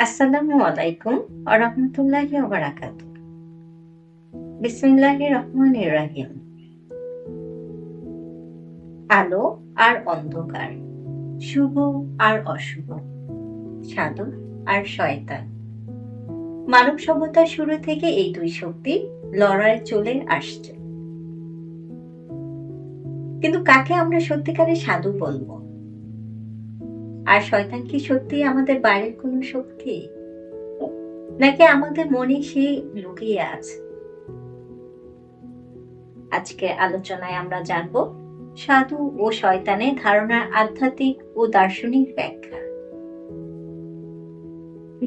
আসসালামু আলাইকুম ওয়া রাহমাতুল্লাহি ওয়া বারাকাতুহু। বিসমিল্লাহির রহমানির রহিম। আলো আর অন্ধকার, শুভ আর অশুভ, সাধু আর শয়তান। মানব সভ্যতার শুরু থেকে এই দুই শক্তি লড়াই চলে আসছে। কিন্তু কাকে আমরা সত্যিকারের সাধু বলবো? আর শয়তান কি সত্যি আমাদের বাইরের কোনো শক্তি, নাকি আমাদের মনে সে লুকিয়ে আছে? আজকে আলোচনায় আমরা জানব সাধু ও শয়তানের ধারণার আধ্যাত্মিক ও দার্শনিক ব্যাখ্যা,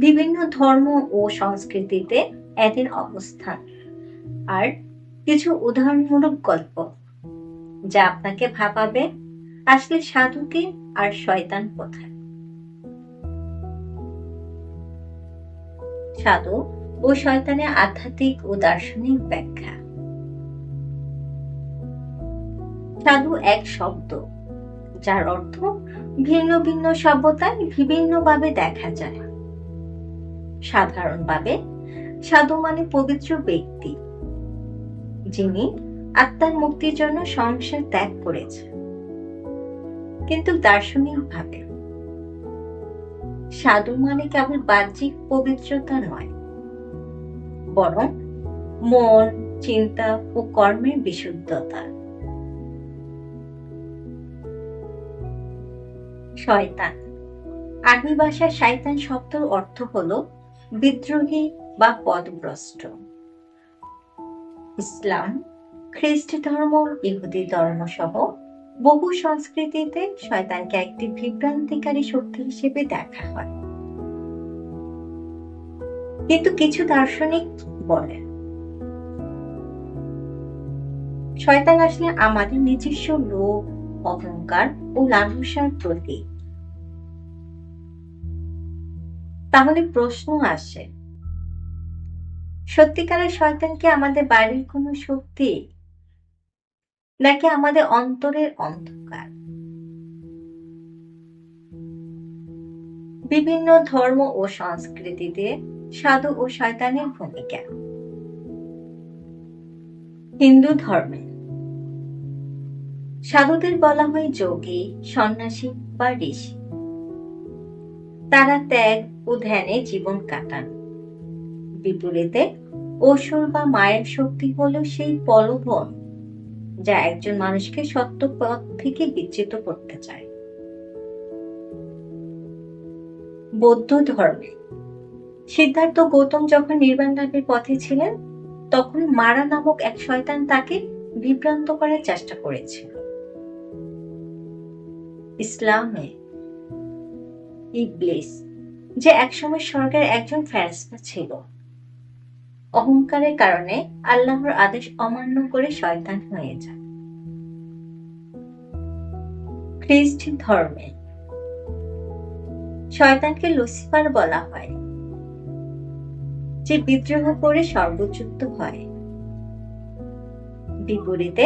বিভিন্ন ধর্ম ও সংস্কৃতিতে এদের অবস্থান, আর কিছু উদাহরণমূলক গল্প যা আপনাকে ভাবাবে আসলে সাধু কে আর শয়তান কোথায়। সাধু ও শয়তানের আধ্যাত্মিক ও দার্শনিক ব্যাখ্যা। সাধু এক শব্দ যার অর্থ ভিন্ন ভিন্ন সভ্যতায় বিভিন্নভাবে দেখা যায়। সাধারণভাবে সাধু মানে পবিত্র ব্যক্তি যিনি আত্মার মুক্তির জন্য সংসার ত্যাগ করেছে। কিন্তু দার্শনিকভাবে সাধু মানে কেবল বাহ্যিক পবিত্রতা নয়, বরং মন, চিন্তা ও কর্মের বিশুদ্ধতা। শয়তান, আরবি ভাষায় শয়তান শব্দের অর্থ হলো বিদ্রোহী বা পথভ্রষ্ট। ইসলাম, খ্রিস্ট ধর্ম, ইহুদি ধর্ম সহ বহু সংস্কৃতিতে শয়তানকে একটি বিভ্রান্তিকারী শক্তি হিসেবে দেখা হয়। কিন্তু কিছু দার্শনিক বলেন শয়তান আসলে আমাদের নিজস্ব লোভ, অহংকার ও লালসার প্রতীক। তাহলে প্রশ্ন আসে, সত্যিকারের শয়তান কি আমাদের বাইরের কোনো শক্তি, নাকি আমাদের অন্তরের অন্ধকার? বিভিন্ন ধর্ম ও সংস্কৃতিতে সাধু ও শয়তানের ভূমিকা। হিন্দু ধর্মে সাধুদের বলা হয় যোগী, সন্ন্যাসী বা ঋষি। তারা ত্যাগ ও ধ্যানে জীবন কাটান। বিপরীতে অসুর বা মায়ের শক্তি হলো সেই প্রলোভন যা একজন মানুষকে সত্য পথ থেকে বিচ্যুত করতে চায়। বৌদ্ধ ধর্মে সিদ্ধার্থ গৌতম যখন নির্বাণ লাভের পথে ছিলেন, তখন মারা নামক এক শয়তান তাকে বিভ্রান্ত করার চেষ্টা করেছিল। ইসলামে ইবলিস, যে একসময় স্বর্গের একজন ফেরেশতা ছিল, অহংকারের কারণে আল্লাহর আদেশ অমান্য করে শয়তান হয়ে যায়। খ্রিস্ট ধর্মে শয়তানকে লুসিফার বলা হয়, যে বিদ্রোহ করে সর্বচ্যুত হয়। বিপরীতে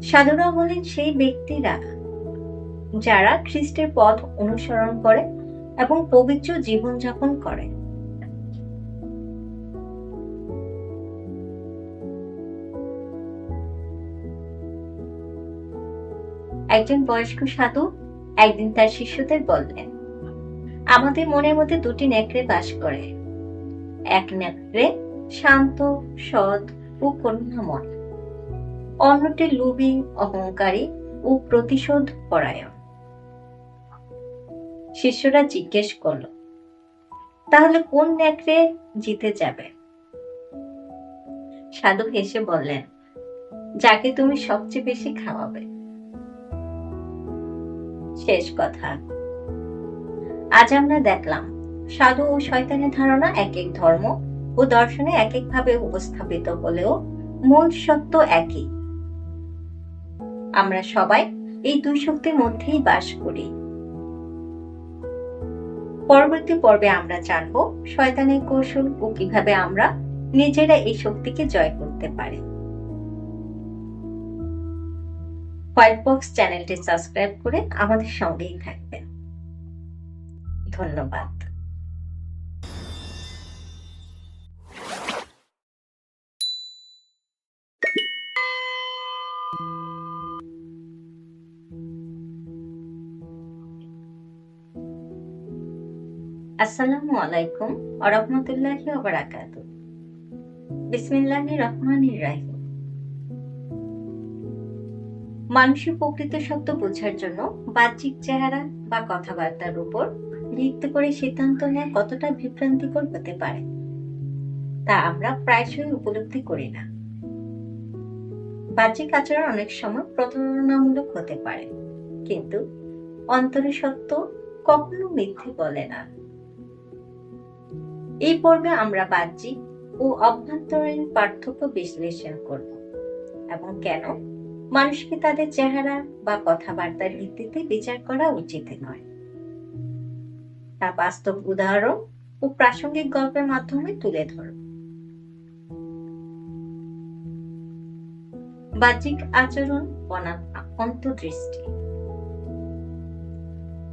সাধুরা হলেন সেই ব্যক্তিরা যারা খ্রিস্টের পথ অনুসরণ করে এবং পবিত্র জীবনযাপন করে। একজন বয়স্ক সাধু একদিন তার শিষ্যদের বললেন, আমাদের মনের মধ্যে দুটি নেকড়ে বাস করে। এক নেকড়ে শান্ত, সৎ ও করুণাময়, অন্যটি লোভী, অহংকারী ও প্রতিশোধ পরায়ণ। শিষ্যরা জিজ্ঞেস করল, তাহলে কোন নেকড়ে জিতে যাবে? সাধু হেসে বললেন, যাকে তুমি সবচেয়ে বেশি খাওয়াবে। শেষ কথা। আজ আমরা দেখলাম সাধু ও শয়তানের ধারণা এক এক ধর্ম ও দর্শনে এক এক ভাবে উপস্থাপিত হলেও মূল সত্য একই। আমরা সবাই এই দুই শক্তির মধ্যেই বাস করি। পরবর্তী পর্বে আমরা জানব শয়তানের কৌশল ও কিভাবে আমরা নিজেরা এই শক্তিকে জয় করতে পারি। হোয়াইট বক্স চ্যানেলটি সাবস্ক্রাইব করে আমাদের সঙ্গেই থাকবেন। ধন্যবাদ। আসসালামু আলাইকুম ওয়া রাহমাতুল্লাহি ওয়া বারাকাতুহু। বিসমিল্লাহির রহমানির রহিম। মানুষের প্রকৃত সত্য বোঝার জন্য বাহ্যিক চেহারা বা কথাবার্তার উপর ভিত্তি করে সিদ্ধান্ত নেওয়া কতটা বিভ্রান্তিকর হতে পারে তা আমরা প্রায়শই উপলব্ধি করি না। বাহ্যিক আচরণ অনেক সময় প্রতারণামূলক হতে পারে, কিন্তু অন্তরের সত্য কখনো মিথ্যে বলে না। এই পর্বে আমরা বাহ্যিক ও অভ্যন্তরীণ পার্থক্য বিশ্লেষণ করব এবং কেন মানুষকে তাদের চেহারা বা কথাবার্তার ভিত্তিতে বিচার করা উচিত নয়, তা বাস্তব উদাহরণ ও প্রাসঙ্গিক গল্পের মাধ্যমে তুলে ধরব। বাহ্যিক আচরণ বনাম অন্তর্দৃষ্টি।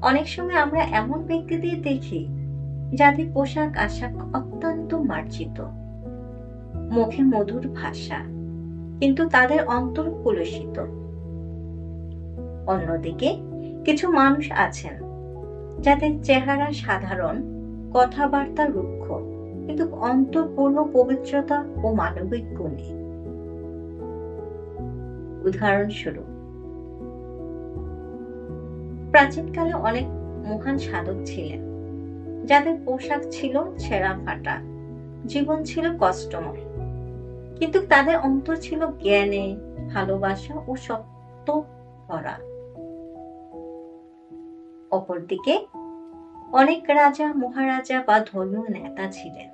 অনেক সময় আমরা এমন ব্যক্তিদের দেখি যাদের পোশাক আশাক অত্যন্ত মার্জিত, মুখে মধুর ভাষা, কিন্তু তাদের অন্তর কলুষিত। অন্যদিকে কিছু মানুষ আছেন যাদের চেহারা সাধারণ, কথাবার্তা রুক্ষ, কিন্তু অন্তর পূর্ণ পবিত্রতা ও মানবিক গুণে। উদাহরণস্বরূপ, প্রাচীনকালে অনেক মহান সাধক ছিলেন যাদের পোশাক ছিল ছেঁড়া ফাটা, জীবন ছিল কষ্টময়, কিন্তু তাদের অন্তর ছিল জ্ঞানে, ভালোবাসা ও সত্য ভরা। অপরদিকে অনেক রাজা, মহারাজা বা ধর্মীয় নেতা ছিলেন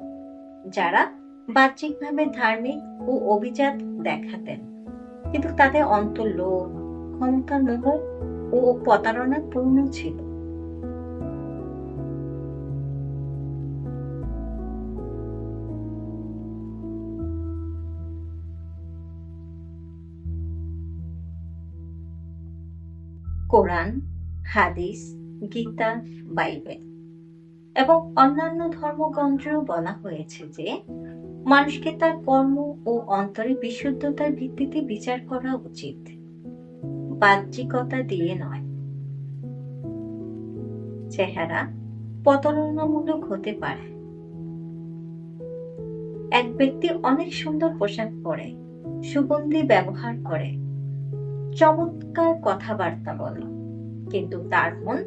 যারা বাহ্যিকভাবে ধার্মিক ও অভিজাত দেখাতেন, কিন্তু তাদের অন্তর লোভ, ক্ষমতার মোহ ও প্রতারণা পূর্ণ ছিল। কোরআন, হাদিস, গীতা, বাইবেল এবং অন্যান্য ধর্মগ্রন্থেও বলা হয়েছে যে মানুষকে তার কর্ম ও অন্তরের বিশুদ্ধতার ভিত্তিতে বিচার করা উচিত, বাহ্যিকতা দিয়ে নয়। চেহারা প্রতারণামূলক হতে পারে। এক ব্যক্তি অনেক সুন্দর পোশাক পরে, সুগন্ধি ব্যবহার করে, চমৎকার কথাবার্তা বলে, কিন্তু তার মন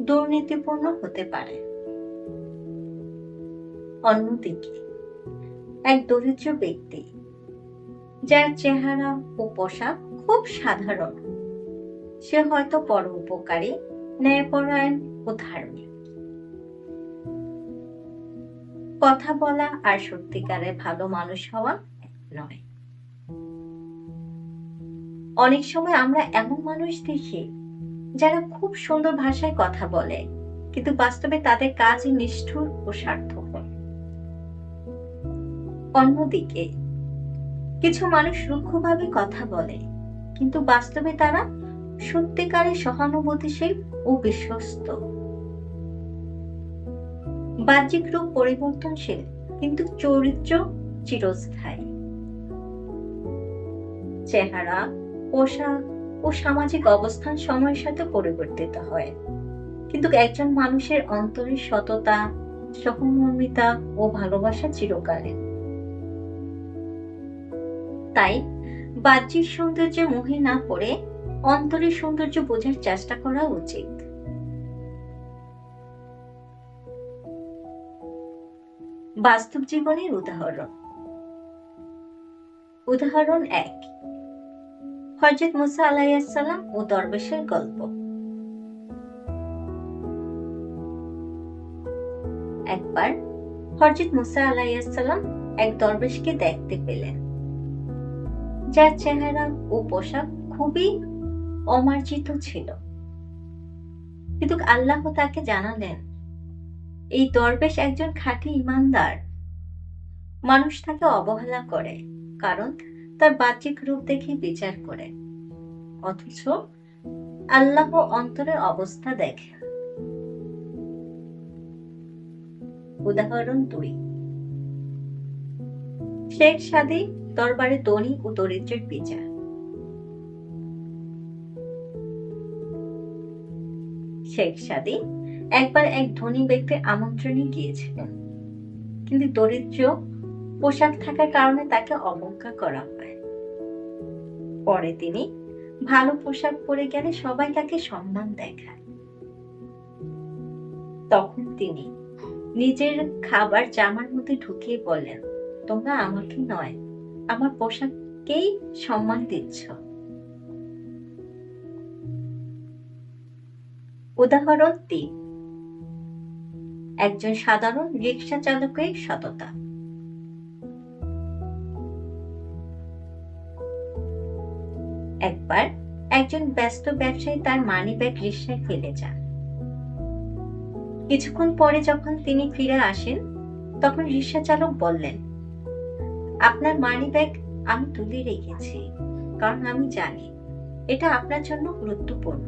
দুর্নীতিপূর্ণ হতে পারে। অন্যদিকে এক দরিদ্র ব্যক্তি যার চেহারা ও পোশাক খুব সাধারণ, সে হয়তো পরোপকারী, ন্যায়পরায়ণ ও ধার্মিক। কথা বলা আর সত্যিকারের ভালো মানুষ হওয়া এক নয়। অনেক সময় আমরা এমন মানুষ দেখি যারা খুব সুন্দর ভাষায় কথা বলে, কিন্তু বাস্তবে তাদের কাজ নিষ্ঠুর ও স্বার্থপর। অন্যদিকে কিছু মানুষ রুক্ষভাবে কথা বলে, কিন্তু বাস্তবে তারা সত্যিকারের সহানুভূতিশীল ও বিশ্বস্ত। বাহ্যিক রূপ পরিবর্তনশীল, কিন্তু চরিত্র চিরস্থায়ী। চেহারা, পোশাক ও সামাজিক অবস্থান সময়ের সাথে পরিবর্তিত হয়, কিন্তু একজন মানুষের অন্তরের সততা, সহমর্মিতা ও ভালোবাসা চিরকালীন। তাই বাহ্যিক সৌন্দর্যে মোহে না পড়ে অন্তরের সৌন্দর্য বোঝার চেষ্টা করা উচিত। বাস্তব জীবনের উদাহরণ। উদাহরণ 1, হযরত মুসা আলাইহিস সালাম ও দরবেশের গল্প। একবার হযরত মুসা আলাইহিস সালাম এক দরবেশকে দেখতে পেলেন যার চেহারা ও পোশাক খুবই অমার্জিত ছিল, কিন্তু আল্লাহ তাকে জানালেন এই দরবেশ একজন খাঁটি ঈমানদার। মানুষ তাকে অবহেলা করে কারণ তার বাহ্যিক রূপ দেখে বিচার করে, অথচ আল্লাহ অন্তরের অবস্থা দেখেন। উদাহরণ 2, শেখ সাদী দরবারে ধনী ও দরিদ্রের বিচার। শেখ সাদী একবার এক ধনী ব্যক্তির আমন্ত্রণে গিয়েছিলেন, কিন্তু দরিদ্র পোশাক থাকার কারণে তাকে অবজ্ঞা করা হয়। পরে তিনি ভালো পোশাক পরে গেলে সবাই তাকে সম্মান দেখায়। তখন তিনি নিজের খাবার জামার মধ্যে ঢুকিয়ে বললেন, তোমরা আমাকে নয়, আমার পোশাককেই সম্মান দিচ্ছ। উদাহরণ ৩। একজন সাধারণ রিকশা চালকের সততা। একবার একজন ব্যস্ত ব্যবসায়ী তার মানিব্যাগ রিকশায় ফেলে যান। কিছুক্ষণ পরে যখন তিনি ফিরে আসেন, তখন রিকশা চালক বললেন, আপনার মানিব্যাগ আমি তুলে রেখেছি, কারণ আমি জানি এটা আপনার জন্য গুরুত্বপূর্ণ।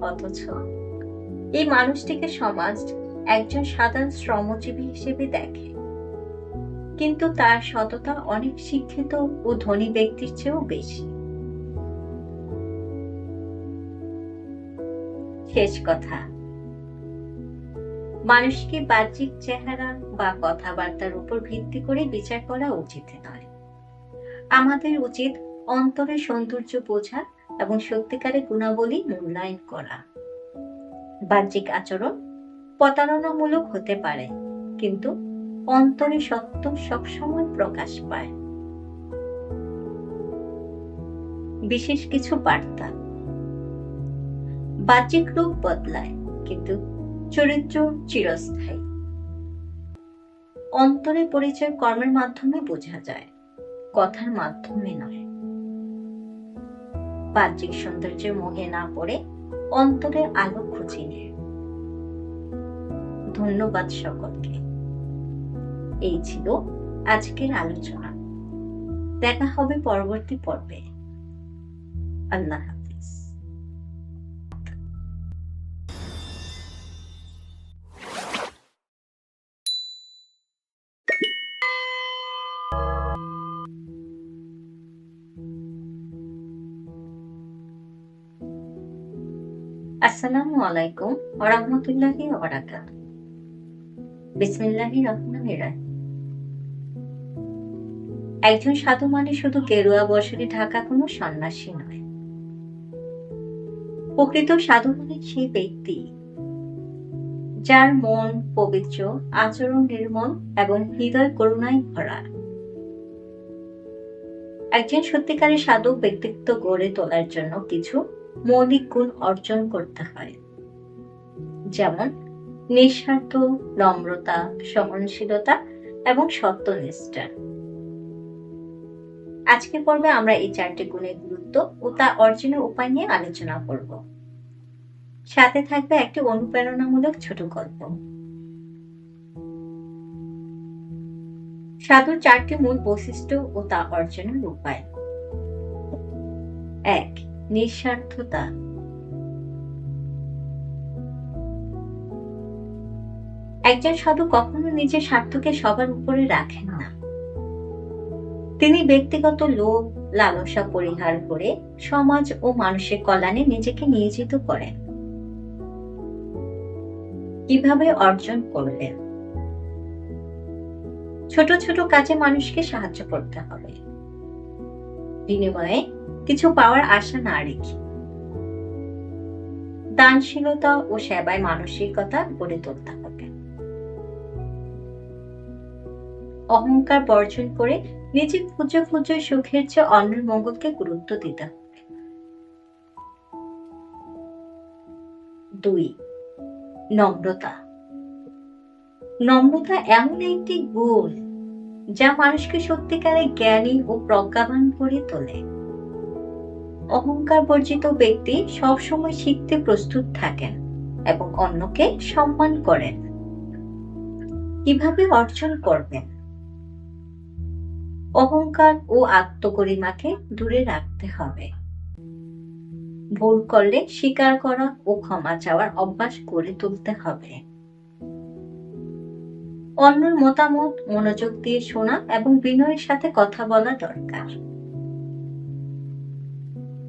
অথচ এই মানুষটিকে সমাজ একজন সাধারণ শ্রমজীবী হিসেবে দেখে, কিন্তু তার সততা অনেক শিক্ষিত ও ধনী ব্যক্তির চেয়েও বেশি। শেষ কথা, মানুষকে বাহ্যিক চেহারা বা কথাবার্তার উপর ভিত্তি করে বিচার করা উচিত নয়। আমাদের উচিত অন্তরের সৌন্দর্য বোঝা এবং সত্যিকারের গুণাবলী মূল্যায়ন করা। বাহ্যিক আচরণ প্রতারণামূলক হতে পারে, কিন্তু অন্তরে সত্য সবসময় প্রকাশ পায়। বিশেষ কিছু বার্তা। বাহ্যিক রূপ বদলায়, কিন্তু চরিত্র চিরস্থায়ী। অন্তরের পরিচয় কর্মের মাধ্যমে বোঝা যায়, কথার মাধ্যমে নয়। বাহ্যিক সৌন্দর্যের মোহে না পড়ে অন্তরের আলো খুঁজে নিয়ে। ধন্যবাদ সকলকে। এই ছিল আজকের আলোচনা। দেখা হবে পরবর্তী পর্বে। আল্লাহ হাফিজ। আসসালামু আলাইকুম ওয়া রাহমাতুল্লাহি ওয়া বারাকাতুহু। বিসমিল্লাহির রহমানির রহিম। একজন সাধু মানে শুধু গেরুয়া বস্ত্রে ঢাকা কোনো সন্ন্যাসী নয়। প্রকৃত সাধু মানে সেই ব্যক্তি যার মন পবিত্র, আচরণ নির্মল এবং হৃদয় করুণায় ভরা। একজন সত্যিকারের সাধু ব্যক্তিত্ব গড়ে তোলার জন্য কিছু মৌলিক গুণ অর্জন করতে হয়, যেমন নিঃস্বার্থ, নম্রতা, সহনশীলতা এবং সত্যনিষ্ঠা। আজকের পর্বে আমরা এই 4টি গুণের গুরুত্ব ও তা অর্জনের উপায় নিয়ে আলোচনা করব। সাথে থাকবে একটি অনুপ্রেরণামূলক ছোট গল্প। সাধুর 4টি মূল বৈশিষ্ট্য ও তা অর্জনের উপায়। 1. নিঃস্বার্থতা। একজন সাধু কখনো নিজের স্বার্থকে সবার উপরে রাখেন না। তিনি ব্যক্তিগত লোভ, লালসা পরিহার করে সমাজ ও মানুষের কল্যাণে নিজেকে নিয়োজিত করেন। কিভাবে অর্জন করলেন? ছোট ছোট কাজে মানুষকে সাহায্য করতে হবে, বিনিময়ে কিছু পাওয়ার আশা না রেখে। দানশীলতা ও সেবায় মানসিকতা গড়ে তুলতে হবে। অহংকার বর্জন করে নিজের ক্ষুদ্র ক্ষুদ্র সুখের চেয়ে অন্যের মঙ্গলকে গুরুত্ব দিতে হবে। 2. নম্রতা। নম্রতা এমন একটি গুণ যা মানুষকে সত্যিকারের জ্ঞানী ও প্রজ্ঞাবান করে তোলে। অহংকার বর্জিত ব্যক্তি সবসময় শিখতে প্রস্তুত থাকেন এবং অন্যকে সম্মান করেন। কিভাবে অর্জন করবেন? অহংকার ও আত্মগরিমাকে দূরে রাখতে হবে। ভুল করলে স্বীকার করা ও ক্ষমা চাওয়ার অভ্যাস গড়ে তুলতে হবে। অন্যের মতামত মনোযোগ দিয়ে শোনা এবং বিনয়ের সাথে কথা বলা দরকার।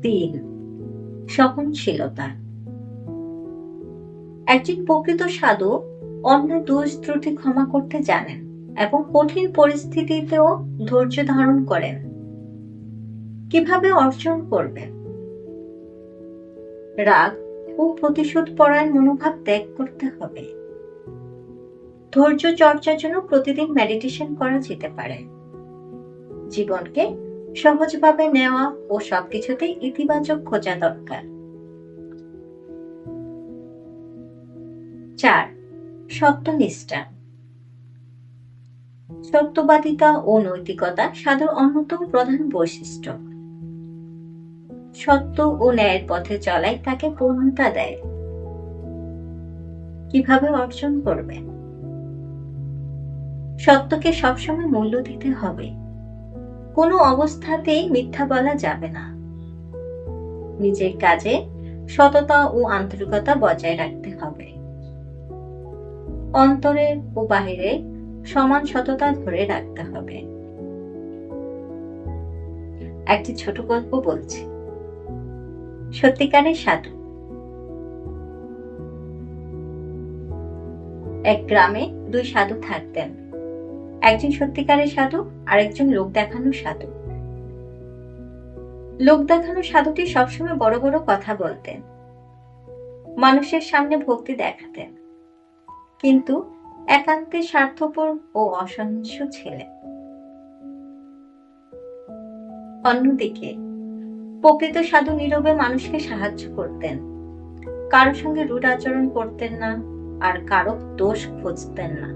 3. সহনশীলতা। একজন প্রকৃত সাধু অন্যের দোষ ত্রুটি ক্ষমা করতে জানেন এবং কঠিন পরিস্থিতিতেও ধৈর্য ধারণ করেন। কিভাবে অর্জন করবেন? রাগ ও প্রতিশোধ পরায়ণ মনোভাব ত্যাগ করতে হবে। ধৈর্য চর্চার জন্য প্রতিদিন মেডিটেশন করা যেতে পারে। জীবনকে সহজভাবে নেওয়া ও সবকিছুতে ইতিবাচক খোঁজা দরকার। 4. সত্যনিষ্ঠা। সত্যবাদিতা ও নৈতিকতা সাধুর অন্যতম প্রধান বৈশিষ্ট্য। সত্য ও ন্যায়ের পথে চলাই তাকে পূর্ণতা দেয়। কিভাবে অর্জন করবেন? সত্যকে সবসময় মূল্য দিতে হবে। কোনো অবস্থাতেই মিথ্যা বলা যাবে না। নিজের কাজে সততা ও আন্তরিকতা বজায় রাখতে হবে। অন্তরে ও বাহিরে সমান সততা ধরে রাখতে হবে। একটি ছোট গল্প বলছি। সত্যিকারের সাধু। এক গ্রামে দুই সাধু থাকতেন। একজন সত্যিকারের সাধু আর একজন লোক দেখানো সাধু। লোক দেখানো সাধুটি সবসময় বড় বড় কথা বলতেন, মানুষের সামনে ভক্তি দেখাতেন, কিন্তু একান্তে স্বার্থপর ও অসহিষ্ণু ছিলেন। অন্যদিকে প্রকৃত সাধু নীরবে মানুষকে সাহায্য করতেন, কারো সঙ্গে রূঢ় আচরণ করতেন না আর কারো দোষ খুঁজতেন না।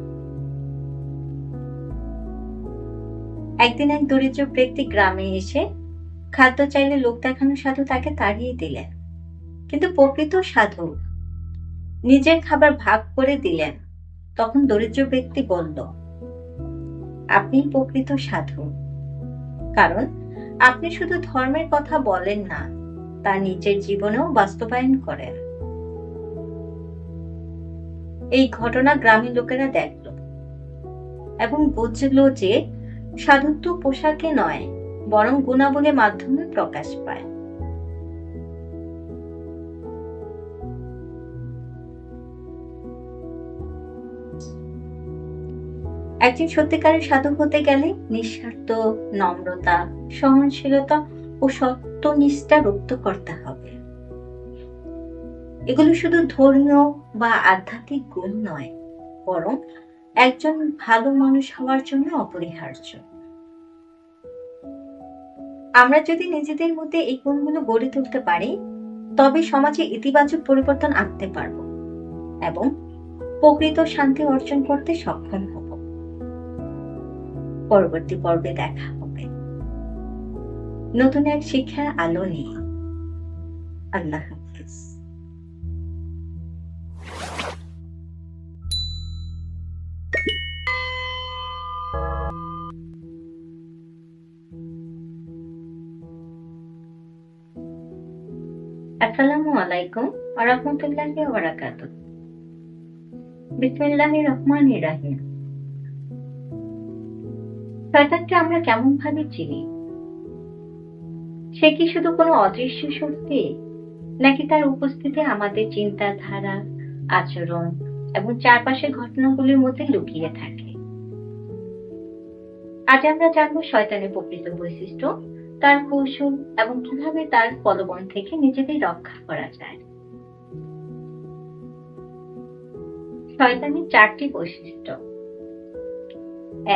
একদিন এক দরিদ্র ব্যক্তি গ্রামে এসে খাদ্য চাইলে লোক দেখানো সাধু তাকে তাড়িয়ে দিলেন, কিন্তু প্রকৃত সাধু নিজের খাবার ভাগ করে দিলেন। তখন দরিদ্র ব্যক্তি বলল, আপনি প্রকৃত সাধু, কারণ আপনি শুধু ধর্মের কথা বলেন না, তা নিজের জীবনেও বাস্তবায়ন করেন। এই ঘটনা গ্রামের লোকেরা দেখল এবং বুঝল যে সাধুত্ব পোশাকে নয়, বরং গুণাবলীর মাধ্যমে প্রকাশ পায়। একজন সত্যিকারের সাধু হতে গেলে নিঃস্বার্থ, নম্রতা, সহনশীলতা ও সত্যনিষ্ঠা রপ্ত করতে হবে। এগুলো শুধু ধর্মীয় বা আধ্যাত্মিক গুণ নয়, বরং একজন ভালো মানুষ হওয়ার জন্য অপরিহার্য। আমরা যদি নিজেদের মধ্যে এই গুণগুলো গড়ে তুলতে পারি, তবে সমাজে ইতিবাচক পরিবর্তন আনতে পারব এবং প্রকৃত শান্তি অর্জন করতে সক্ষম হব। পরবর্তী পর্বে দেখা হবে নতুন এক শিক্ষার আলো নিয়ে। আল্লাহ হাফিজ। আসসালামু আলাইকুম ওয়া রাহমাতুল্লাহি ওয়া বারাকাতুহু। বিসমিল্লাহির রহমানির রহিম। শয়তানকে আমরা কেমন ভাবে চিনি? সে কি শুধু কোনো অদৃশ্য শক্তি, নাকি তার উপস্থিতি আমাদের চিন্তাধারা, আচরণ এবং চারপাশের ঘটনাগুলির মধ্যে লুকিয়ে থাকে? আজ আমরা জানবো শয়তানের প্রকৃত বৈশিষ্ট্য, তার কৌশল এবং কিভাবে তার প্রলোভন থেকে নিজেদের রক্ষা করা যায়। শয়তানের 4টি বৈশিষ্ট্য।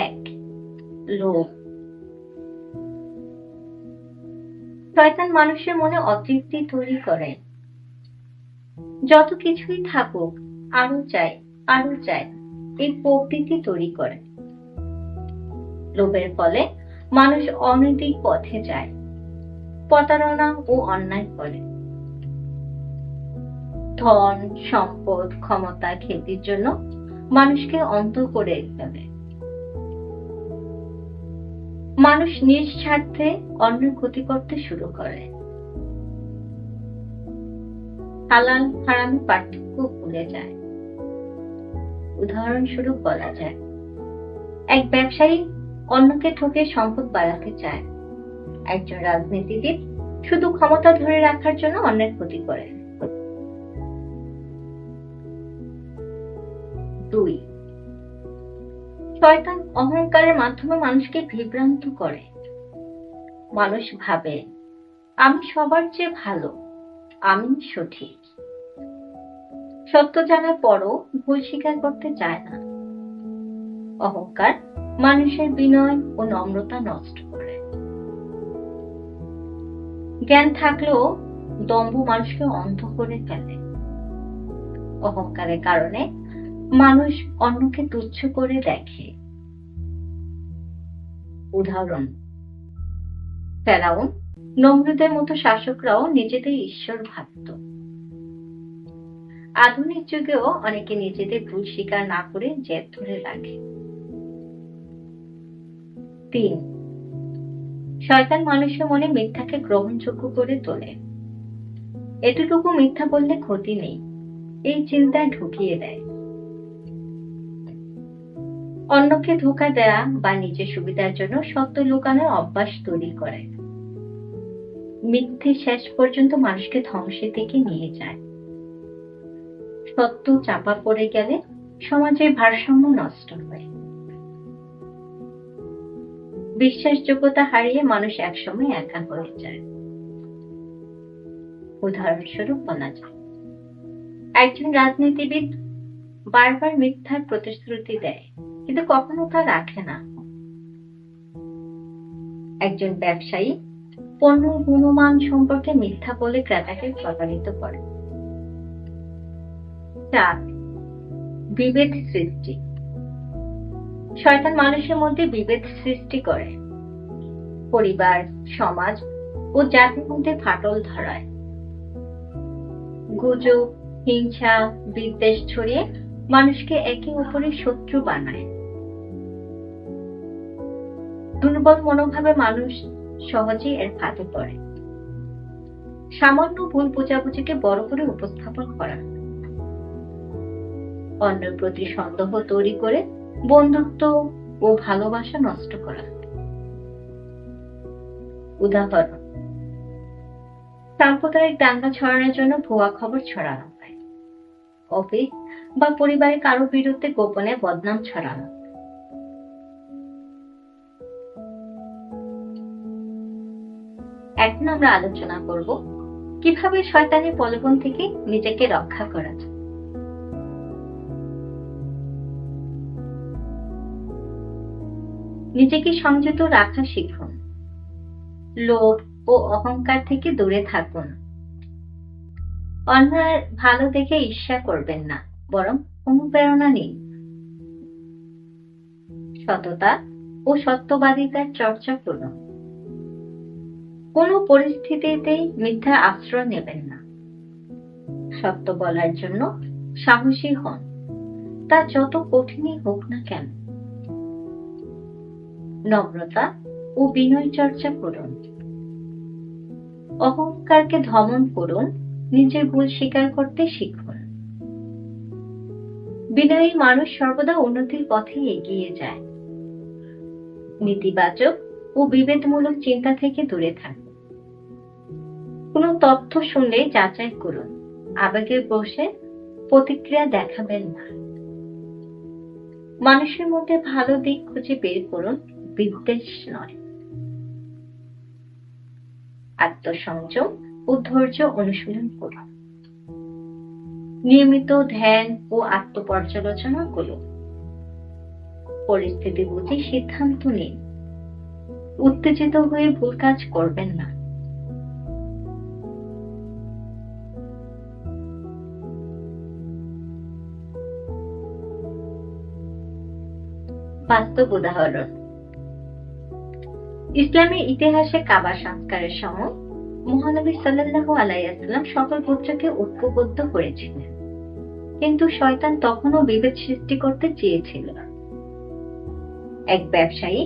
1. লোভ। শয়তান মানুষের মনে অতৃপ্তি তৈরি করে। যত কিছুই থাকুক, আরো চাই, আরো চাই, এই প্রবৃত্তি তৈরি করে। লোভের ফলে মানুষ অনৈতিক পথে যায়, প্রতারণা ও অন্যায় করে। ধন, সম্পদ, ক্ষমতা, খ্যাতির জন্য মানুষকে অন্ধ করে ফেলে। মানুষ নিজ স্বার্থে অন্যের ক্ষতি করতে শুরু করে। হালাল হারাম পার্থক্য ভুলে যায়। উদাহরণস্বরূপ বলা যায়, এক ব্যবসায়ী অন্যকে ঠকে সম্পদ বাড়াতে চায়। একজন রাজনীতিবিদ শুধু ক্ষমতা ধরে রাখার জন্য অন্যের ক্ষতি করে। 2, শয়তান অহংকারের মাধ্যমে মানুষকে বিভ্রান্ত করে। মানুষ ভাবে আমি সবার চেয়ে ভালো, আমি সঠিক। সত্য জানার পরও ভুল স্বীকার করতে চায় না। অহংকার মানুষের বিনয় ও নম্রতা নষ্ট করে। জ্ঞান থাকলেও দম্ভ মানুষকে অন্ধ করে ফেলে। অহংকারের কারণে মানুষ অন্যকে তুচ্ছ করে দেখে। উদাহরণ, ফেরাউন, নমরুদের মতো শাসকরাও নিজেদের ঈশ্বর ভাবত। আধুনিক যুগেও অনেকে নিজেদের ভুল স্বীকার না করে জেদ ধরে রাখে। 3, শয়তান মানুষের মনে মিথ্যাকে গ্রহণযোগ্য করে তোলে। এতটুকু মিথ্যা বললে ক্ষতি নেই, এই চিন্তায় ঢুকিয়ে দেয়। অন্যকে ধোঁকা দেয়া বা নিজের সুবিধার জন্য সত্য লুকানোর অভ্যাস তৈরি করে। মিথ্যে শেষ পর্যন্ত মানুষকে ধ্বংসের দিকে নিয়ে যায়। সত্য চাপা পড়ে গেলে সমাজের ভারসাম্য নষ্ট হয়। বিশ্বাসযোগ্যতা হারিয়ে মানুষ একসময় একা হয়ে যায়। উদাহরণস্বরূপ বলা যায়, একজন রাজনীতিবিদ বারবার মিথ্যার প্রতিশ্রুতি দেয়, কিন্তু কখনো তা রাখে না। একজন ব্যবসায়ী পণ্যের গুণমান সম্পর্কে মিথ্যা বলে ক্রেতাকে প্রতারিত করে। 4, বিভেদ সৃষ্টি। শয়তান মানুষের মধ্যে বিভেদ সৃষ্টি করে। পরিবার, সমাজ ও জাতির মধ্যে ফাটল ধরায়। গুজব, হিংসা, বিদ্বেষ ছড়িয়ে মানুষকে একে অপরের শত্রু বানায়। দুর্বল মনোভাবে মানুষ সহজেই এর ফাঁদে পড়ে। সামান্য ভুল বোঝাবুঝিকে বড় করে উপস্থাপন করা, অন্যের প্রতি সন্দেহ তৈরি করে বন্ধুত্ব ও ভালোবাসা নষ্ট করা। উদাহরণ, সাম্প্রদায়িক দাঙ্গা ছড়ানোর জন্য ভুয়া খবর ছড়ানো হয়। অফিস বা পরিবারের কারো বিরুদ্ধে গোপনে বদনাম ছড়ানো। এখন আমরা আলোচনা করব কিভাবে শয়তানের প্রলোভন থেকে নিজেকে রক্ষা করা যায়। নিজেকে সংযত রাখা শিখুন। লোভ ও অহংকার থেকে দূরে থাকুন। অন্যের ভালো দেখে ঈর্ষা করবেন না, বরং অনুপ্রেরণা নিন। সততা ও সত্যবাদিতার চর্চা করুন। কোনো পরিস্থিতিতেই মিথ্যা আশ্রয় নেবেন না। সত্য বলার জন্য সাহসী হন, তা যত কঠিনই হোক না কেন। নম্রতা ও বিনয় চর্চা করুন। অহংকারকে দমন করুন, নিজের ভুল স্বীকার করতে শিখুন। বিনয়ী মানুষ সর্বদা উন্নতির পথে এগিয়ে যায়। নেতিবাচক ও বিভেদমূলক চিন্তা থেকে দূরে থাকুন। কোনো তথ্য শুনলে যাচাই করুন, আবেগে বসে প্রতিক্রিয়া দেখাবেন না। মানুষের মধ্যে ভালো দিক খুঁজে বের করুন, বিদ্বেষ নয়। আত্মসংযম ও ধৈর্য অনুশীলন করুন। নিয়মিত ধ্যান ও আত্মপর্যালোচনা করুন। পরিস্থিতি বুঝে সিদ্ধান্ত নিন। উত্তেজিত হয়ে ভুল কাজ করবেন না। বাস্তব উদাহরণ, ইসলামের ইতিহাসে কাবা সংস্কারের সময় মহানবী সাল্লাল্লাহু আলাইহি ওয়াসাল্লাম সকল গোত্রকে ঐক্যবদ্ধ করেছিলেন, কিন্তু শয়তান তখনও বিভেদ সৃষ্টি করতে চেয়েছিল। এক ব্যবসায়ী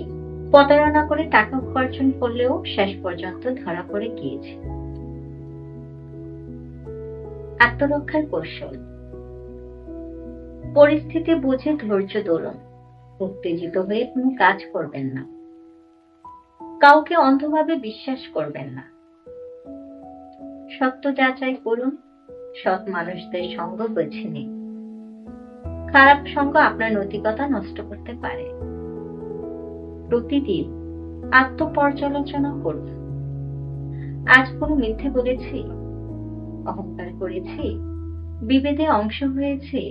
প্রতারণা করে টাকা উপার্জন করলেও শেষ পর্যন্ত ধরা পড়ে গিয়েছে। আত্মরক্ষার কৌশল, পরিস্থিতি বুঝে ধৈর্য ধরুন। উত্তেজিত হয়ে কোনো কাজ করবেন না। কাউকে অন্ধভাবে বিশ্বাস করবেন না। সত্য যাচাই করুন। সৎ মানুষদের সঙ্গ বেছে নিন। খারাপ সঙ্গ আপনার নৈতিকতা নষ্ট করতে পারে। প্রতিদিন আত্মপর্যালোচনা করুন। আজ কোনো মিথ্যে বলেছি, অহংকার করেছি, বিভেদে অংশ হয়েছে।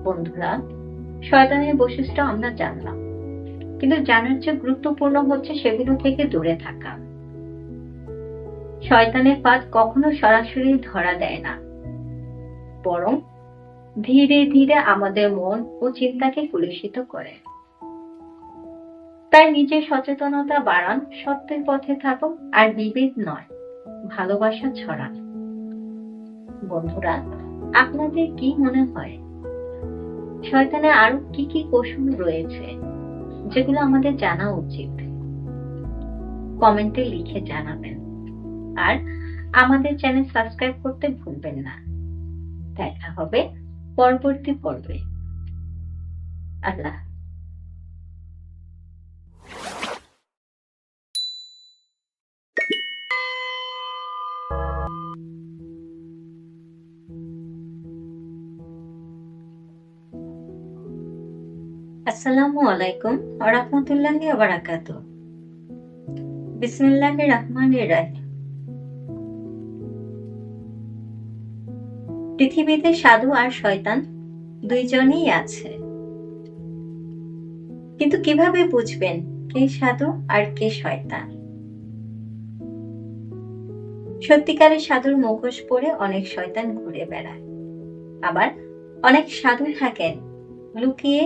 বন্ধুরা, শয়তানের বৈশিষ্ট্য আমরা জানলাম, কিন্তু জানার চেয়ে গুরুত্বপূর্ণ হচ্ছে সেগুলো থেকে দূরে থাকা। শয়তানের ফাঁদ কখনো সরাসরি ধরা দেয় না, বরং ধীরে ধীরে আমাদের মন ও চিন্তাকে কলুষিত করে। তাই নিজের সচেতনতা বাড়ান, সত্যের পথে থাকুন, আর বিভেদ নয়, ভালোবাসা ছড়ান। বন্ধুরা, আপনাদের কি মনে হয় শয়তানের আরো কি কি কৌশল রয়েছে যেগুলো আমাদের জানা উচিত? কমেন্টে লিখে জানাবেন, আর আমাদের চ্যানেল সাবস্ক্রাইব করতে ভুলবেন না। দেখা হবে পরবর্তী পর্বে। আল্লাহ। আসসালামু আলাইকুম ওয়া রাহমাতুল্লাহি ওয়া বারাকাতুহু। বিসমিল্লাহির রহমানির রহিম। পৃথিবীতে সাধু আর শয়তান দুইজনই আছে, কিন্তু কিভাবে বুঝবেন কে সাধু আর কে শয়তান? সত্যিকারের সাধুর মুখোশ পরে অনেক শয়তান ঘুরে বেড়ায়, আবার অনেক সাধু থাকেন লুকিয়ে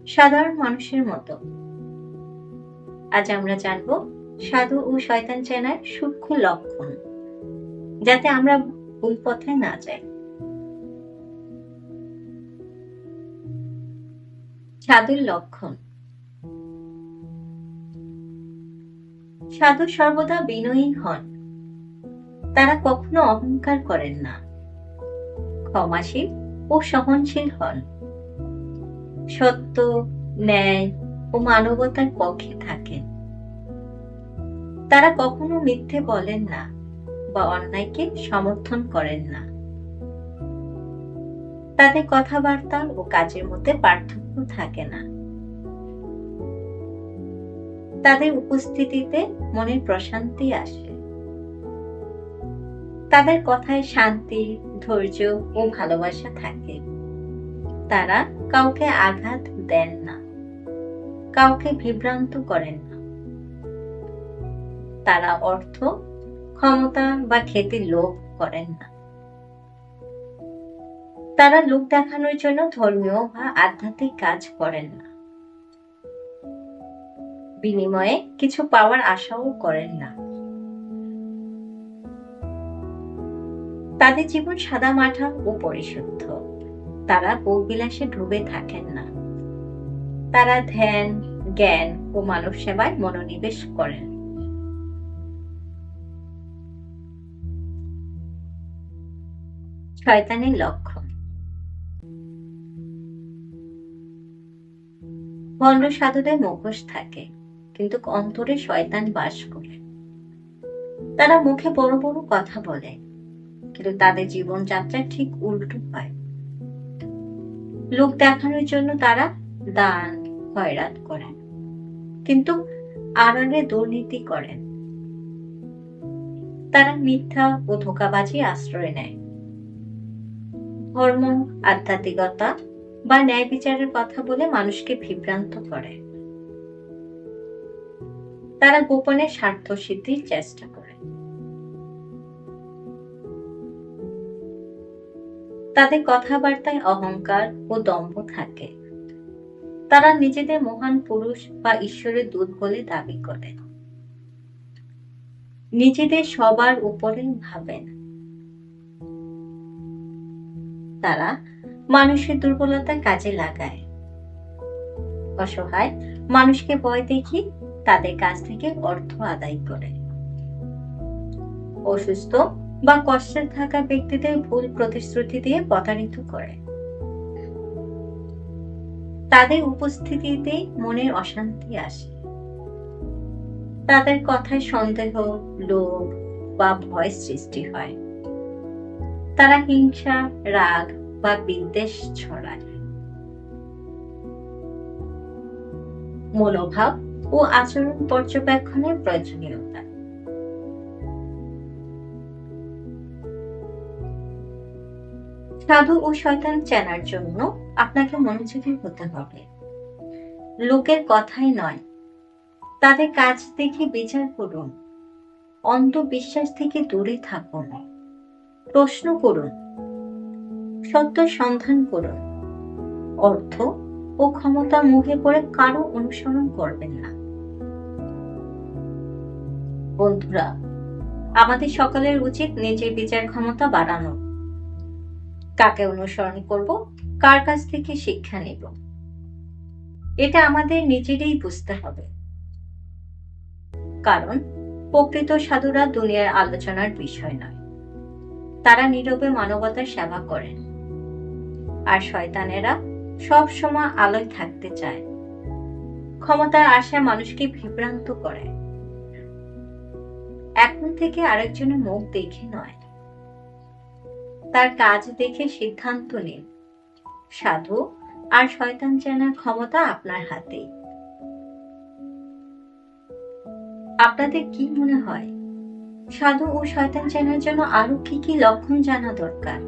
সাধারণ মানুষের মতো। আজ আমরা জানবো সাধু ও শয়তান চেনার সূক্ষ্ম লক্ষণ, যাতে আমরা ভুল পথে না যাই। সাধুর লক্ষণ। সাধু সর্বদা বিনয়ী হন। তারা কখনো অহংকার করেন না, ক্ষমাশীল ও সহনশীল হন। সত্য, ন্যায় ও মানবতার পক্ষে থাকেন। তারা কখনো মিথ্যে বলেন না বা অন্যায়কে সমর্থন করেন না। তাদের কথাবার্তা ও কাজের মধ্যে পার্থক্য থাকে না। তাদের উপস্থিতিতে মনের প্রশান্তি আসে। তাদের কথায় শান্তি, ধৈর্য ও ভালোবাসা থাকে। তারা কাউকে আঘাত দেন না, কাউকে বিভ্রান্ত করেন না। তারা অর্থ, ক্ষমতা বা খ্যাতির লোভ করেন না। তারা লোক দেখানোর জন্য ধর্মীয় বা আধ্যাত্মিক কাজ করেন না। বিনিময়ে কিছু পাওয়ার আশাও করেন না। তাদের জীবন সাদামাটা ও পরিশুদ্ধ। তারা ভোগবিলাসে ডুবে থাকেন না। তারা ধ্যান, জ্ঞান ও মানব সেবায় মনোনিবেশ করেন। শয়তানের লক্ষণ। ভণ্ড সাধুদের মুখোশ থাকে, কিন্তু অন্তরে শয়তান বাস করে। তারা মুখে বড় বড় কথা বলে, কিন্তু তাদের জীবনযাত্রা ঠিক উল্টো হয়। লোক দেখানোর জন্য তারা দান, খয়রাত করেন, কিন্তু আড়ালে দুর্নীতি করেন। তারা মিথ্যা ও ধোঁকাবাজি আশ্রয় নেয়। ধর্ম, আধ্যাত্মিকতা বা ন্যায় বিচারের কথা বলে মানুষকে বিভ্রান্ত করে। তারা গোপনে স্বার্থ সিদ্ধির চেষ্টা করে। তাদের কথাবার্তায় অহংকার ও দম্ভ থাকে। তারা নিজেদের মহান পুরুষ বা ঈশ্বরের দূত বলে দাবি করে। নিজেদের সবার উপরে ভাবেন। তারা মানুষের দুর্বলতা কাজে লাগায়। অসহায় মানুষকে ভয় দেখিয়ে তাদের কাছ থেকে অর্থ আদায় করে। অসুস্থ বা কষ্টে থাকা ব্যক্তিদের ভুল প্রতিশ্রুতি দিয়ে প্রতারিত করে। তাদের উপস্থিতিতে মনের অশান্তি আসে। তাদের কথায় সন্দেহ, লোভ বা ভয় সৃষ্টি হয়। তারা হিংসা, রাগ বা বিদ্বেষ ছড়ায়। মনোভাব ও আচরণ পর্যবেক্ষণের প্রয়োজনীয়তা। সাধু ও শয়তান চেনার জন্য আপনাকে মনোযোগী হতে হবে। লোকের কথাই নয়, তাদের কাজ দেখে বিচার করুন। অন্ধবিশ্বাস থেকে দূরে থাকুন। প্রশ্ন করুন, সত্য সন্ধান করুন। অর্থ ও ক্ষমতা মুখে পড়ে কারো অনুসরণ করবেন না। বন্ধুরা, আমাদের সকলের উচিত নিজের বিচার ক্ষমতা বাড়ানো। কাকে অনুসরণ করব, কার কাছ থেকে শিক্ষা নেব, এটা আমাদের নিজেরই বুঝতে হবে। কারণ প্রকৃত সাধুরা দুনিয়ার আলোচনার বিষয় নয়, তারা নীরবে মানবতার সেবা করেন। আর শয়তানেরা সব সময় আলোয় থাকতে চায়, ক্ষমতার আশায় মানুষকে বিভ্রান্ত করে। এখন থেকে আরেকজনের মুখ দেখে নয়, তার কাজ দেখে সিদ্ধান্ত নিন। সাধু আর শয়তান চেনার ক্ষমতা আপনার হাতেই। আপনাদের কি মনে হয়, সাধু ও শয়তান চেনার জন্য আরো কি কি লক্ষণ জানা দরকার?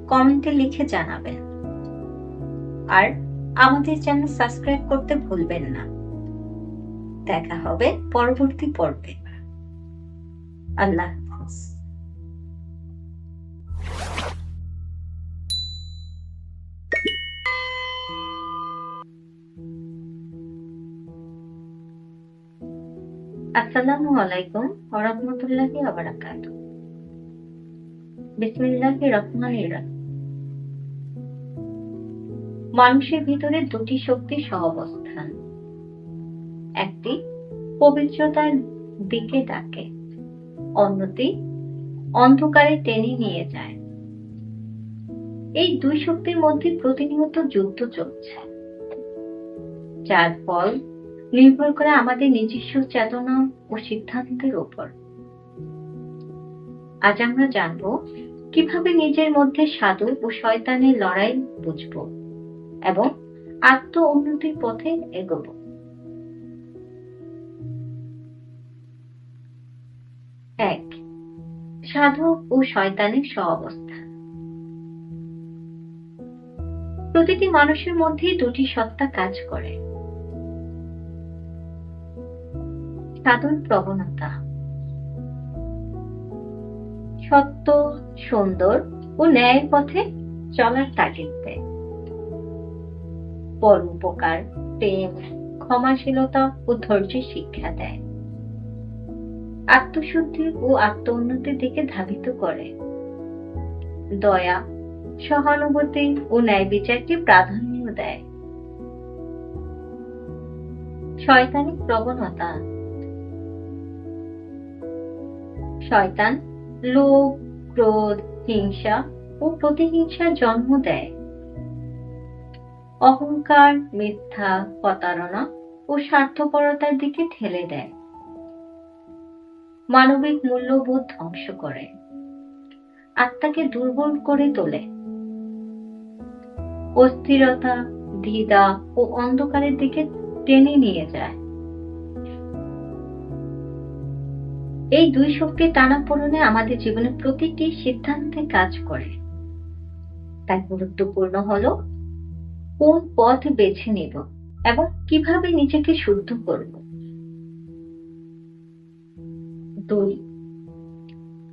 কমেন্টে লিখে জানাবেন। আর আমাদের চ্যানেল সাবস্ক্রাইব করতে ভুলবেন না। দেখা হবে পরবর্তী পর্বে। আল্লাহ হাফেজ। আসসালামু আলাইকুম ওয়া রাহমাতুল্লাহি ওয়া বারাকাতুহু। বিসমিল্লাহির রহমানির রহিম। মানুষের ভিতরে দুটি শক্তির সহাবস্থান। একটি পবিত্রতার দিকে ডাকে, অন্যটি অন্ধকারে টেনে নিয়ে যায়। এই দুই শক্তির মধ্যে প্রতিনিয়ত যুদ্ধ চলছে, যার ফল নির্ভর করে আমাদের নিজস্ব চেতনা ও সিদ্ধান্তের উপর। আজ আমরা জানব কিভাবে নিজের মধ্যে সাধু ও শয়তানের লড়াই বুঝব এবং আত্ম উন্নতির পথে এগোব। এক, সাধু ও শয়তানের সহাবস্থান। প্রতিটি মানুষের মধ্যেই দুটি সত্তা কাজ করে। সাধুর প্রবণতা সত্য, সুন্দর ও ন্যায়ের পথে চলার তাগিদ দেয়। পরোপকার, প্রেম, ক্ষমাশীলতা ও ধৈর্যের শিক্ষা দেয়। আত্মশুদ্ধি ও আত্ম উন্নতির দিকে ধাবিত করে। দয়া, সহানুভূতি ও ন্যায় বিচারকে প্রাধান্য দেয়। শয়তানি প্রবণতা। শয়তান লোভ, ক্রোধ, হিংসা ও প্রতিহিংসার জন্ম দেয়। অহংকার, মিথ্যা, প্রতারণা ও স্বার্থপরতার দিকে ঠেলে দেয়। মানবিক মূল্যবোধ ধ্বংস করে। আত্মাকে দুর্বল করে তোলে। অস্থিরতা, দ্বিধা ও অন্ধকারের দিকে টেনে নিয়ে যায়। এই দুই শক্তির টানাপোড়েনে আমাদের জীবনের প্রতিটি সিদ্ধান্তে কাজ করে। তাই গুরুত্বপূর্ণ হলো কোন পথ বেছে নেব এবং কিভাবে নিজেকে শুদ্ধ করব। 2,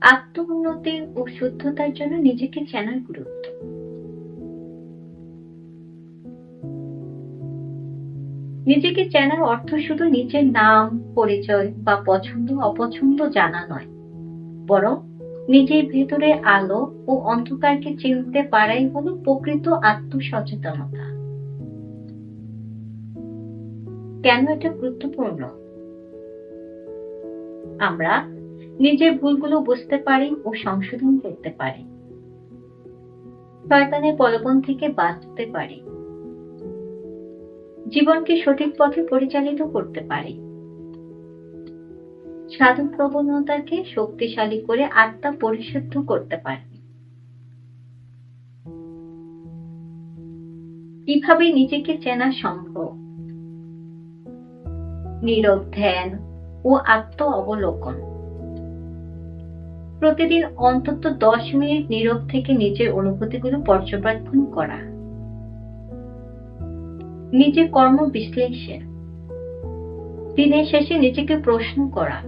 আত্ম উন্নতি ও শুদ্ধতার জন্য নিজেকে চেনার গুরুত্ব। নিজেকে চেনার অর্থ শুধু নিজের নাম, পরিচয় বা পছন্দ অপছন্দ জানা নয়, বরং নিজের ভেতরে আলো ও অন্ধকারকে চিনতে পারাই হলো প্রকৃত আত্মসচেতনতা। কেন এটা গুরুত্বপূর্ণ? আমরা নিজের ভুলগুলো বুঝতে পারি ও সংশোধন করতে পারি। শয়তানের প্রলোভন থেকে বাঁচতে পারি। জীবনকে সঠিক পথে পরিচালিত করতে পারি। সাধু প্রবণতাকে শক্তিশালী করে আত্মা পরিশুদ্ধ করতে পারে। কিভাবে নিজেকে চেনা সম্ভব? নীরব ধ্যান ও আত্ম অবলোকন। প্রতিদিন অন্তত 10 মিনিট নীরব থেকে নিজের অনুভূতিগুলো পর্যবেক্ষণ করা। নিজের কর্ম বিশ্লেষণ। দিনের শেষে নিজেকে প্রশ্ন করা,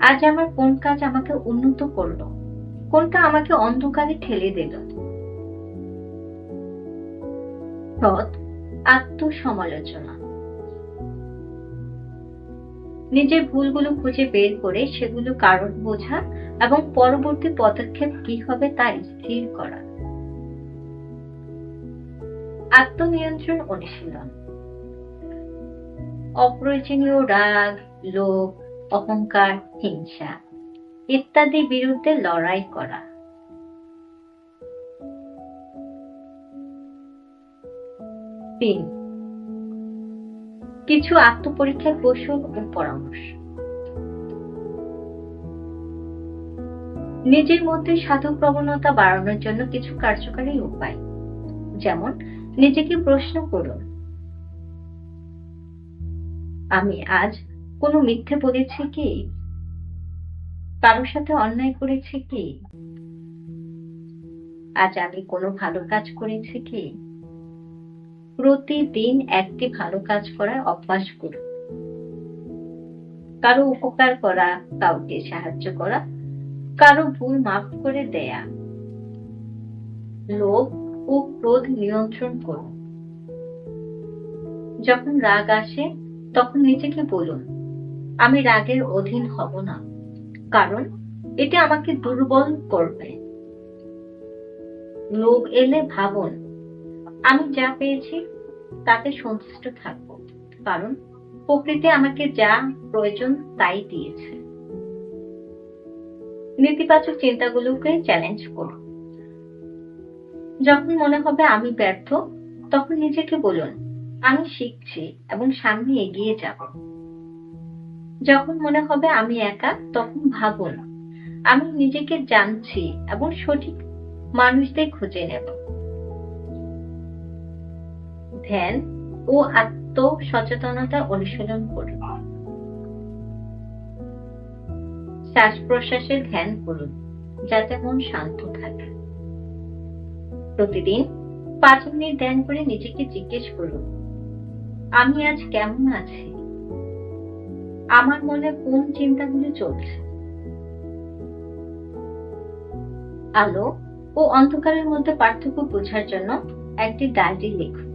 আজ আমার কোন কাজ আমাকে উন্নত করলো, কোনটা আমাকে অন্ধকারে ঠেলে দিল। সৎ আত্মসমালোচনা। নিজের ভুলগুলো খুঁজে বের করে সেগুলো কারণ বোঝা এবং পরবর্তী পদক্ষেপ কি হবে তা স্থির করা। আত্মনিয়ন্ত্রণ অনুশীলন। অপ্রয়োজনীয় রাগ, লোভ, অহংকার, হিংসা ইত্যাদির বিরুদ্ধে লড়াই করা। 3. কিছু আত্মপরীক্ষার কৌশল ও পরামর্শ। নিজের মধ্যে সাধু প্রবণতা বাড়ানোর জন্য কিছু কার্যকরী উপায়, যেমন নিজেকে প্রশ্ন করুন, আমি আজ কোনো মিথ্যে বলেছি কি, কারোর সাথে অন্যায় করেছি কি, আজ আমি কোনো ভালো কাজ করেছি কি। প্রতিদিন একটি ভালো কাজ করার অভ্যাস করুন। কারো উপকার করা, কাউকে সাহায্য করা, কারো ভুল মাফ করে দেয়া। লোভ ও ক্রোধ নিয়ন্ত্রণ করুন। যখন রাগ আসে তখন নিজেকে বলুন, আমি রাগের অধীন হব না, কারণ এটা আমাকে দুর্বল করবে। লোভ এলে ভাবুন, আমি যা পেয়েছি তাতে সন্তুষ্ট থাকব, কারণ প্রকৃতি আমাকে যা প্রয়োজন তাই দিয়েছে। নেতিবাচক চিন্তাগুলোকে চ্যালেঞ্জ করুন। যখন মনে হবে আমি ব্যর্থ, তখন নিজেকে বলুন, আমি শিখছি এবং সামনে এগিয়ে যাব। যখন মনে হবে আমি একা, তখন ভাবুন, আমি নিজেকে জানছি এবং সঠিক মানুষদের খুঁজে নেব। ধ্যান ও আত্ম সচেতনতা অনুশীলন করুন। শ্বাস প্রশ্বাসের ধ্যান করুন, যাতে মন শান্ত থাকে। প্রতিদিন 5 মিনিট ধ্যান করে নিজেকে জিজ্ঞেস করুন, আমি আজ কেমন আছি, আমার মনে কোন চিন্তাগুলো চলছে। আলো ও অন্ধকারের মধ্যে পার্থক্য বোঝার জন্য একটি ডায়েরি লিখুন।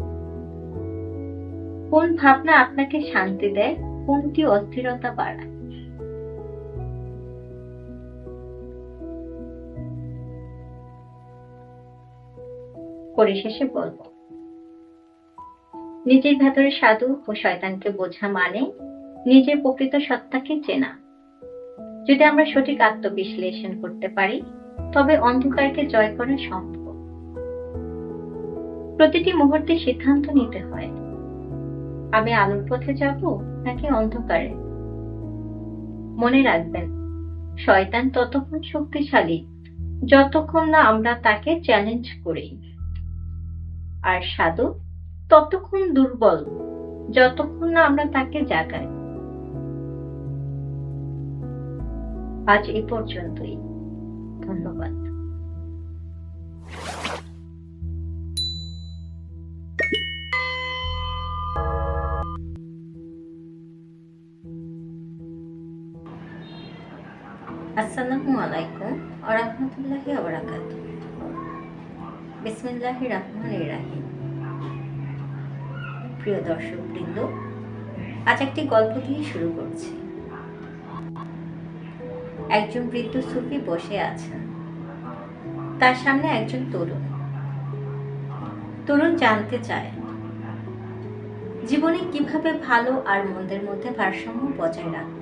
কোন ভাবনা আপনাকে শান্তি দেয়, কোনটি অস্থিরতা বাড়ায়। পরিশেষে বলব, নিজের ভেতরে সাধু ও শয়তানকে বোঝা মানে নিজের প্রকৃত সত্তাকে চেনা। যদি আমরা সঠিক আত্মবিশ্লেষণ করতে পারি, তবে অন্ধকারকে জয় করা সম্ভব। প্রতিটি মুহূর্তে সিদ্ধান্ত নিতে হয়, আমি আলোর পথে যাব নাকি অন্ধকারে। মনে রাখবেন, শয়তান ততক্ষণ শক্তিশালী যতক্ষণ না আমরা তাকে চ্যালেঞ্জ করি, আর সাধু ততক্ষণ দুর্বল যতক্ষণ না আমরা তাকে জাগাই। আজ এ পর্যন্তই। ধন্যবাদ। আসসালামু আলাইকুম ওয়া রাহমাতুল্লাহি ওয়া বারাকাতুহু। বিসমিল্লাহির রহমানির রহিম। প্রিয় দর্শকবৃন্দ, আজ একটি গল্প দিয়ে শুরু করছি। একজন বৃদ্ধ সুফি বসে আছেন। তার সামনে একজন তরুণ। তরুণ জানতে চায়, জীবনে কিভাবে ভালো আর মন্দের মধ্যে ভারসাম্য বজায় রাখব।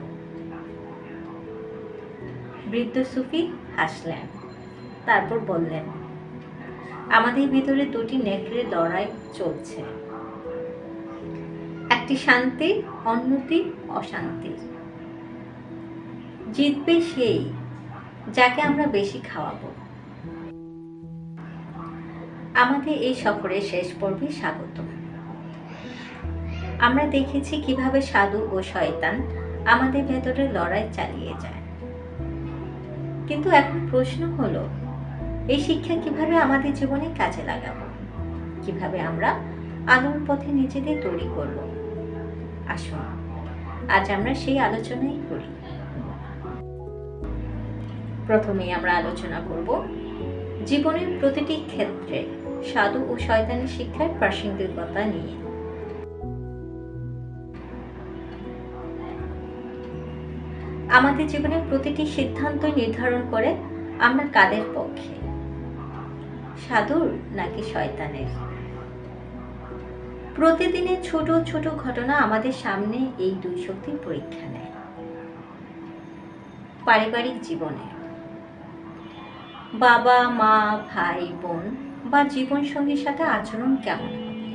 বৃদ্ধ সুফি হাসলেন, তারপর বললেন, আমাদের ভিতরে দুটি নেকড়ে লড়াই চলছে, একটি শান্তির, অন্যটি অশান্তির। জিতবে সেই, যাকে আমরা বেশি খাওয়াবো। আমাদের এই সফরের শেষ পর্বে স্বাগত। আমরা দেখেছি কিভাবে সাধু ও শয়তান আমাদের ভেতরে লড়াই চালিয়ে যায়। কিন্তু এখন প্রশ্ন হলো, এই শিক্ষা কিভাবে আমাদের জীবনে কাজে লাগাবো? কিভাবে আমরা আলোর পথে নিজেদের তৈরি করব? আসুন আজ আমরা সেই আলোচনাই করি। প্রথমেই আমরা আলোচনা করব জীবনের প্রতিটি ক্ষেত্রে সাধু ও শয়তানের শিক্ষার প্রাসঙ্গিকতা নিয়ে। আমাদের জীবনের প্রতিটি সিদ্ধান্ত নির্ধারণ করে আমরা কাদের পক্ষে, সাধুর নাকি শয়তানের। প্রতিদিনের ছোট ছোট ঘটনা আমাদের সামনে এই দুই শক্তির পরীক্ষা নেয়। পারিবারিক জীবনে বাবা মা ভাই বোন বা জীবন সঙ্গীর সাথে আচরণ কেমন হবে?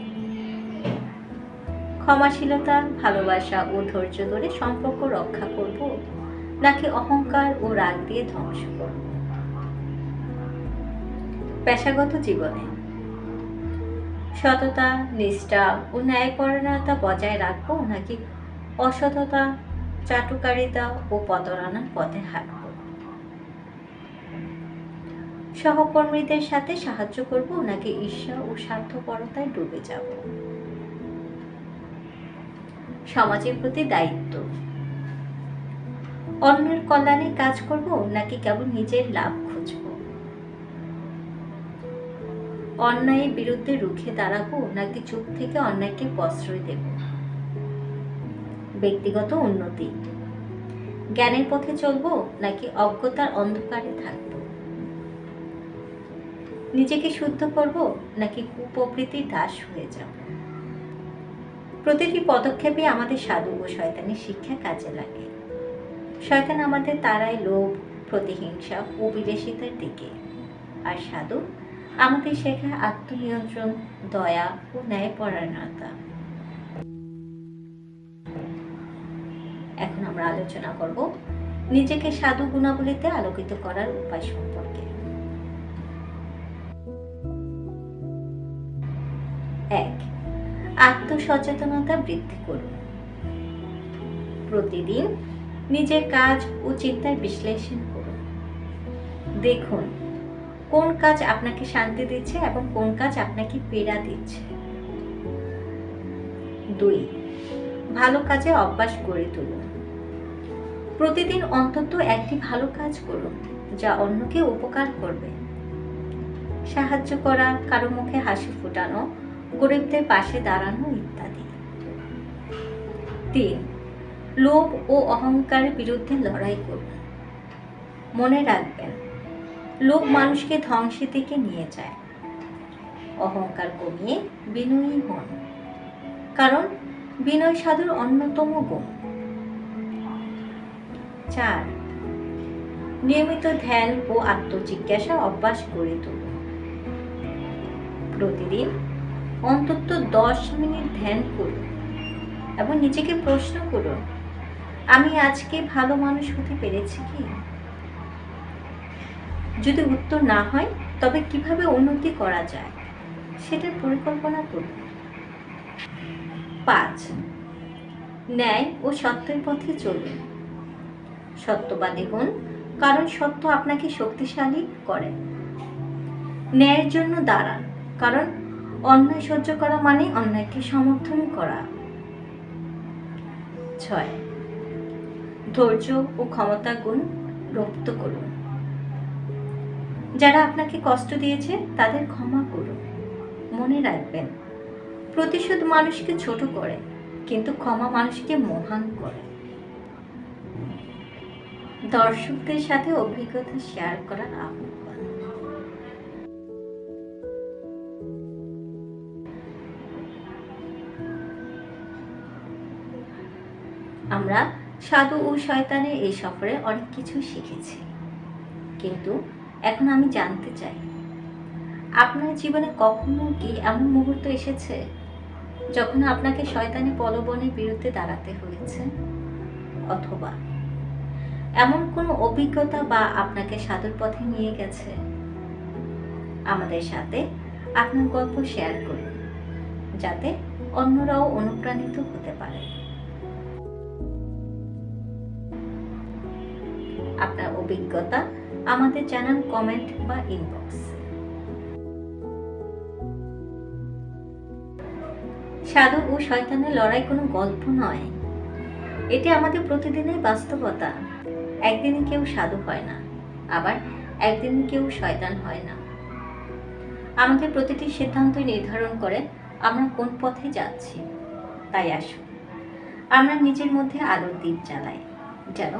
ক্ষমাশীলতা, ভালোবাসা ও ধৈর্য ধরে সম্পর্ক রক্ষা করব, নাকি অহংকার ও রাগ দিয়ে ধ্বংস করব? পেশাগত জীবনে সততা, নিষ্ঠা ও ন্যায়পরায়ণতা বজায় রাখবো, নাকি অসততা, চাটুকারিতা ও প্রতারণার পথে হাঁটব? সহকর্মীদের সাথে সাহায্য করব, নাকি ঈর্ষা ও স্বার্থপরতায় ডুবে যাব? সমাজের প্রতি দায়িত্ব, অন্যের কল্যাণে কাজ করব, নাকি কেবল নিজের লাভ খুঁজব? অন্যায়ের বিরুদ্ধে রুখে দাঁড়াবো, নাকি চুপ থেকে অন্যায়কে প্রশ্রয় দেব? ব্যক্তিগত উন্নতি, জ্ঞানের পথে চলবো, নাকি অজ্ঞতার অন্ধকারে থাকব? নিজেকে শুদ্ধ করব, নাকি কুপ্রবৃত্তির দাস হয়ে যাব? প্রতিটি পদক্ষেপে আমাদের সাধু ও শয়তানের শিক্ষা কাজে লাগে। শয়তান আমাদের তাড়ায় লোভ, প্রতিহিংসা ও বিলাসিতার দিকে, আর সাধু আমাদের শেখায় আত্মনিয়ন্ত্রণ, দয়া ও ন্যায়পরায়ণতা। এখন আমরা আলোচনা করব নিজেকে সাধু গুণাবলীতে আলোকিত করার উপায় সম্পর্কে। 1. আত্মসচেতনতা বৃদ্ধি করুন। প্রতিদিন নিজের কাজ ও চিন্তার বিশ্লেষণ করুন। দেখুন কোন কাজ আপনাকে শান্তি দিচ্ছে এবং কোন কাজ আপনাকে পীড়া দিচ্ছে। 2. ভালো কাজে অভ্যাস গড়ে তুলুন। প্রতিদিন অন্তত একটি ভালো কাজ করুন যা অন্যকে উপকার করবে। সাহায্য করা, কারো মুখে হাসি ফোটানো, গরিবদের পাশে দাঁড়ানো ইত্যাদি। 3. লোভ ও অহংকারের বিরুদ্ধে লড়াই করুন। মনে রাখবেন, লোভ মানুষকে ধ্বংসের দিকে নিয়ে যায়। অহংকার কমিয়ে বিনয়ী হন, কারণ বিনয় সাধুর অন্যতম গুণ। 4. নিয়মিত ধ্যান ও আত্মজিজ্ঞাসা অভ্যাস গড়ে তুলুন। প্রতিদিন অন্তত 10 মিনিট ধ্যান করুন এবং নিজেকে প্রশ্ন করুন, আমি আজকে ভালো মানুষ হতে পেরেছি কি? যদি উত্তর না হয়, তবে কিভাবে উন্নতি করা যায় সেটার পরিকল্পনা করুন। 5. ন্যায় ও সত্যের পথে চলুন। সত্যবাদী হন, কারণ সত্য আপনাকে শক্তিশালী করে। ন্যায়ের জন্য দাঁড়ান, কারণ অন্যায় সহ্য করা মানে অন্যায়কে সমর্থন করা। 6. ধৈর্য ও ক্ষমতা গুণ রপ্ত করুন। যারা আপনাকে কষ্ট দিয়েছে তাদের ক্ষমা করুন। মনে রাখবেন, প্রতিশোধ মানুষকে ছোট করে, কিন্তু ক্ষমা মানুষকে মহান করে। দর্শকদের সাথে অভিজ্ঞতা শেয়ার করার আহ্বান। আমরা সাধু ও শয়তানের এই সফরে অনেক কিছু শিখেছি, কিন্তু এখন আমি জানতে চাই, আপনার জীবনে কখনো কি এমন মুহূর্ত এসেছে যখন আপনাকে শয়তানি প্রলোভনের বিরুদ্ধে দাঁড়াতে হয়েছে, অথবা এমন কোনো অভিজ্ঞতা বা আপনাকে সাধুর পথে নিয়ে গেছে? আমাদের সাথে আপনার গল্প শেয়ার করুন, যাতে অন্যরাও অনুপ্রাণিত হতে পারে। আপনার অভিজ্ঞতা আমাদের জানান কমেন্ট বা ইনবক্সে। সাধু ও শয়তানের লড়াই কোনো গল্প নয়, এটি আমাদের প্রতিদিনের বাস্তবতা। একদিনে কেউ সাধু হয় না, আবার একদিনে কেউ শয়তান হয় না। আমাদের প্রতিটি সিদ্ধান্তই নির্ধারণ করে আমরা কোন পথে যাচ্ছি। তাই আসুন আমরা নিজের মধ্যে আলোর দ্বীপ জ্বালাই, যেন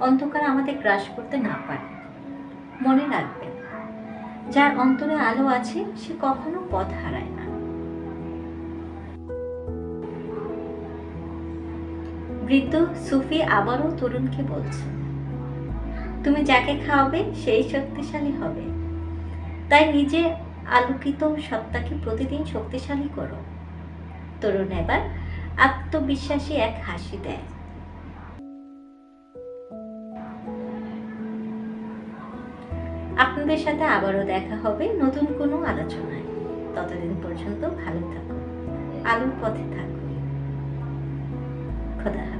অন্ধকার আমাদের গ্রাস করতে না পারে। মনে রাখবেন, যার অন্তরে আলো আছে সে কখনো পথ হারায় না। বৃদ্ধ সুফি আবারও তরুণকে বলছেন, তুমি যাকে খাওয়াবে সেই শক্তিশালী হবে। তাই নিজে আলোকিত সত্তাকে প্রতিদিন শক্তিশালী করো। তরুণ এবার আত্মবিশ্বাসী এক হাসি দেয়। আপনাদের সাথে আবারও দেখা হবে নতুন কোনো আলোচনায়। ততদিন পর্যন্ত ভালো থাকুন, আলোর পথে থাকুন। খোদা হাফেজ।